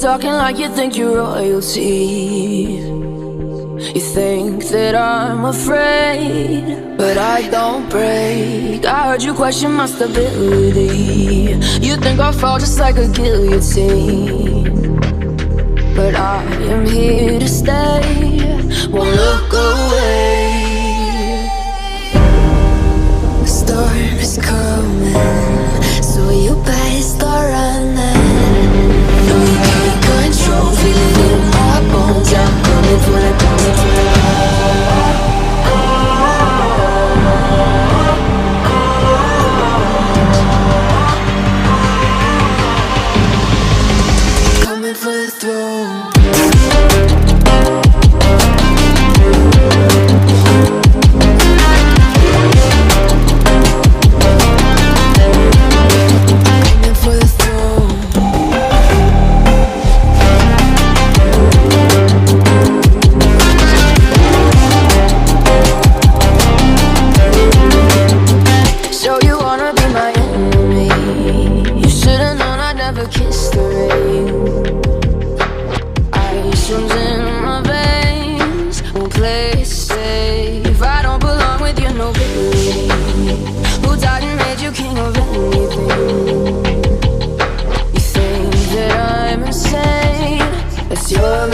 talking like you think you're royalty. You think that I'm afraid, but I don't break. I heard you question my stability. You think I'll fall just like a guillotine, but I am here to stay, won't look away. The storm is coming, so you better start running. No, you can't control, feel it in my bones. I'm coming for the, coming for the. Coming for the throne. Kiss the rain. Ice runs in my veins, won't play it safe. I don't belong with your nobility. Who died and made you king of anything? You think that I'm insane? That's your